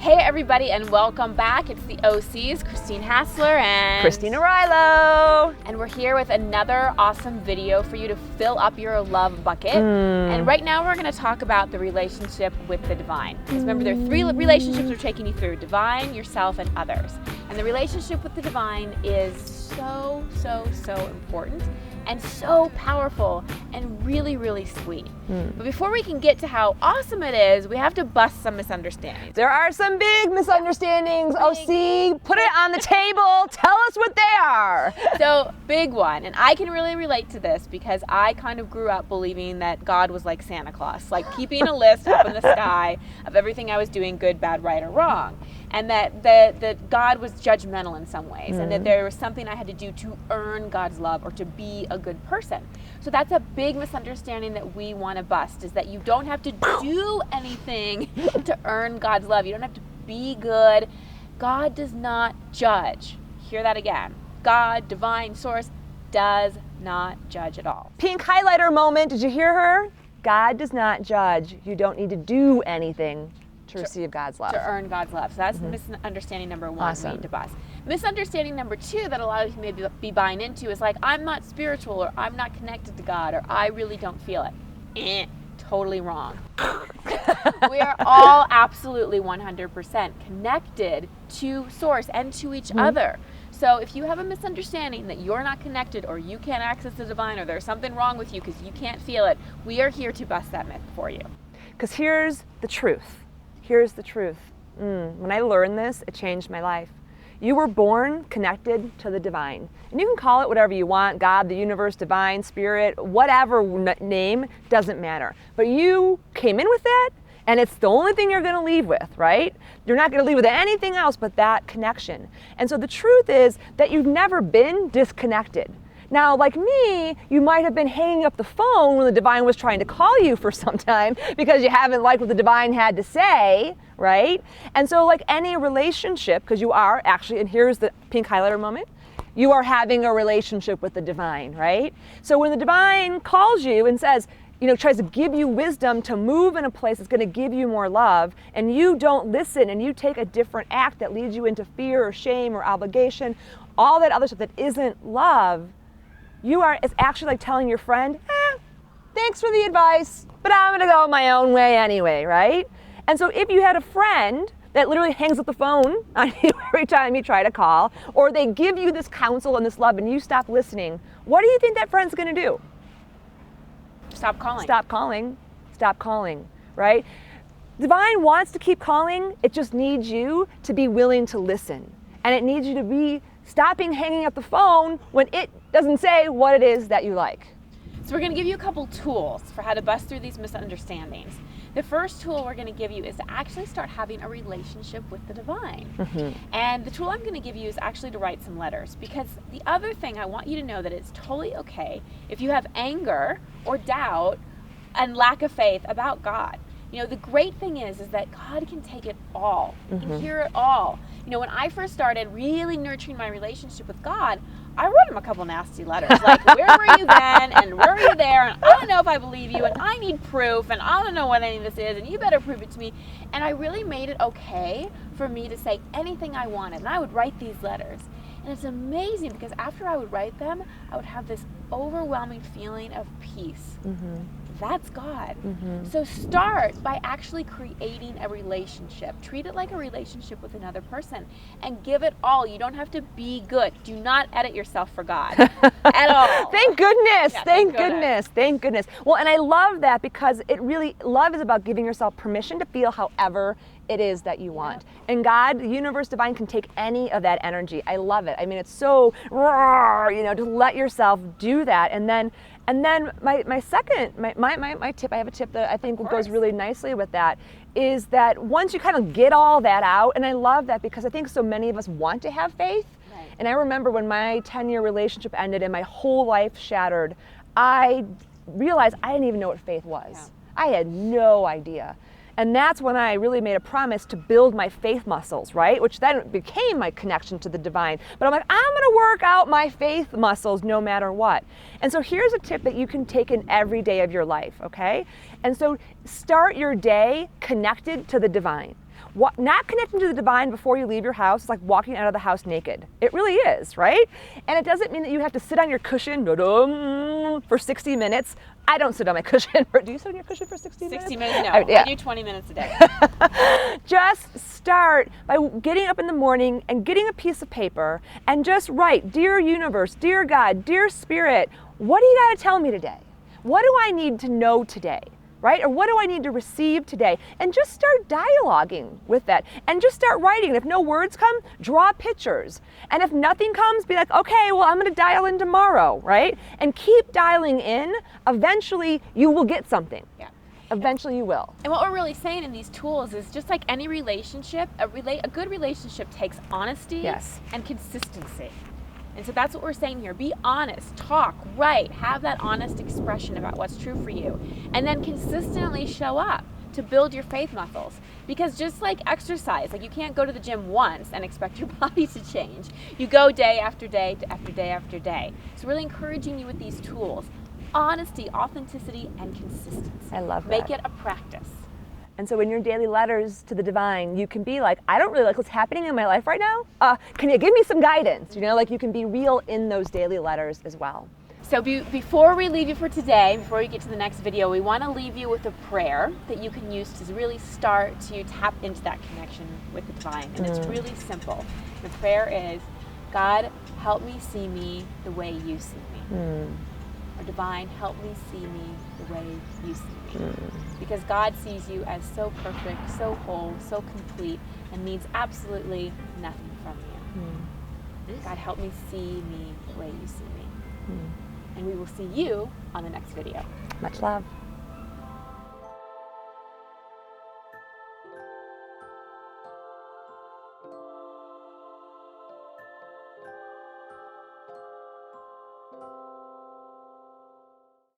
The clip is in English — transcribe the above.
Hey everybody, and welcome back. It's the OCs, Christine Hassler and Christine Arylo. And we're here with another awesome video for you to fill up your love bucket. And right now we're going to talk about the relationship with the divine. Because remember, there are three relationships we're taking you through: divine, yourself, and others. And the relationship with the divine is so important and so powerful and really sweet. But before we can get to how awesome it is, we have to bust some misunderstandings. There are some big misunderstandings. OC, put it on the table. Tell us what they are. So, big one, and I can really relate to this because I kind of grew up believing that God was like Santa Claus, like keeping a list up in the sky of everything I was doing, good, bad, right, or wrong. And that God was judgmental in some ways, and that there was something I had to do to earn God's love or to be a good person. So that's a big misunderstanding that we want to bust, is that you don't have to do anything to earn God's love. You don't have to be good. God does not judge. Hear that again. God, divine source, does not judge at all. Pink highlighter moment. Did you hear her? God does not judge. You don't need to do anything to receive God's love. To earn God's love. So that's misunderstanding number one. Awesome. We need to bust. Misunderstanding number two that a lot of you may be buying into is like, I'm not spiritual, or I'm not connected to God, or I really don't feel it. Totally wrong. We are all absolutely 100% connected to source and to each other. So if you have a misunderstanding that you're not connected, or you can't access the divine, or there's something wrong with you because you can't feel it, we are here to bust that myth for you. Because here's the truth. Here's the truth. When I learned this, it changed my life. You were born connected to the divine. And you can call it whatever you want: God, the universe, divine, spirit, whatever name, doesn't matter. But you came in with that, and it's the only thing you're going to leave with, right? You're not going to leave with anything else but that connection. And so the truth is that you've never been disconnected. Now, like me, you might have been hanging up the phone when the divine was trying to call you for some time because you haven't liked what the divine had to say, right? And so like any relationship, because you are actually, and here's the pink highlighter moment, you are having a relationship with the divine, right? So when the divine calls you and says, tries to give you wisdom to move in a place that's going to give you more love, and you don't listen and you take a different act that leads you into fear or shame or obligation, all that other stuff that isn't love, it's actually like telling your friend, thanks for the advice, but I'm going to go my own way anyway, right? And so if you had a friend that literally hangs up the phone on you every time you try to call, or they give you this counsel and this love and you stop listening, what do you think that friend's going to do? Stop calling. Stop calling. Stop calling, right? Divine wants to keep calling. It just needs you to be willing to listen. And it needs you to be stopping hanging up the phone when it doesn't say what it is that you like. So we're going to give you a couple tools for how to bust through these misunderstandings. The first tool we're going to give you is to actually start having a relationship with the divine. And the tool I'm going to give you is actually to write some letters, because the other thing I want you to know that it's totally okay if you have anger or doubt and lack of faith about God. The great thing is that God can take it all. He can hear it all. When I first started really nurturing my relationship with God, I wrote him a couple nasty letters, like, where were you then, and where were you there, and I don't know if I believe you, and I need proof, and I don't know what any of this is, and you better prove it to me. And I really made it okay for me to say anything I wanted, and I would write these letters. And it's amazing because after I would write them, I would have this overwhelming feeling of peace. That's God. So start by actually creating a relationship. Treat it like a relationship with another person and give it all. You don't have to be good. Do not edit yourself for God at all. Thank goodness. Yeah, thank goodness. Thank goodness. Well, and I love that because love is about giving yourself permission to feel however it is that you want. And God, the universe, divine, can take any of that energy. I love it. I mean, it's so raw, just let yourself do that. And then my tip, I have a tip that I think goes really nicely with that, is that once you kind of get all that out, and I love that because I think so many of us want to have faith. Right. And I remember when my 10-year relationship ended and my whole life shattered, I realized I didn't even know what faith was. Yeah. I had no idea. And that's when I really made a promise to build my faith muscles, right? Which then became my connection to the divine. But I'm like, I'm gonna work out my faith muscles no matter what. And so here's a tip that you can take in every day of your life, okay? And so start your day connected to the divine. Not connecting to the divine before you leave your house is like walking out of the house naked. It really is, right? And it doesn't mean that you have to sit on your cushion for 60 minutes. I don't sit on my cushion. Do you sit on your cushion for 60 minutes? 60 minutes, no. Yeah. I do 20 minutes a day. Just start by getting up in the morning and getting a piece of paper and just write, Dear Universe, Dear God, Dear Spirit, what do you got to tell me today? What do I need to know today? Right? Or what do I need to receive today? And just start dialoguing with that. And just start writing. And if no words come, draw pictures. And if nothing comes, be like, okay, well, I'm going to dial in tomorrow, right? And keep dialing in. Eventually, you will get something. Yeah. Eventually, you will. And what we're really saying in these tools is just like any relationship, a good relationship takes honesty and consistency. And so that's what we're saying here. Be honest, talk, write, have that honest expression about what's true for you. And then consistently show up to build your faith muscles. Because just like exercise, like you can't go to the gym once and expect your body to change. You go day after day after day after day. So really encouraging you with these tools. Honesty, authenticity, and consistency. I love that. Make it a practice. And so in your daily letters to the divine, you can be like, I don't really like what's happening in my life right now. Can you give me some guidance? You know, like you can be real in those daily letters as well. So before we leave you for today, before we get to the next video, we want to leave you with a prayer that you can use to really start to tap into that connection with the divine. And it's really simple. The prayer is, God, help me see me the way you see me. Or divine, help me see me the way you see me. Because God sees you as so perfect, so whole, so complete, and needs absolutely nothing from you. God, help me see me the way you see me. And we will see you on the next video. Much love.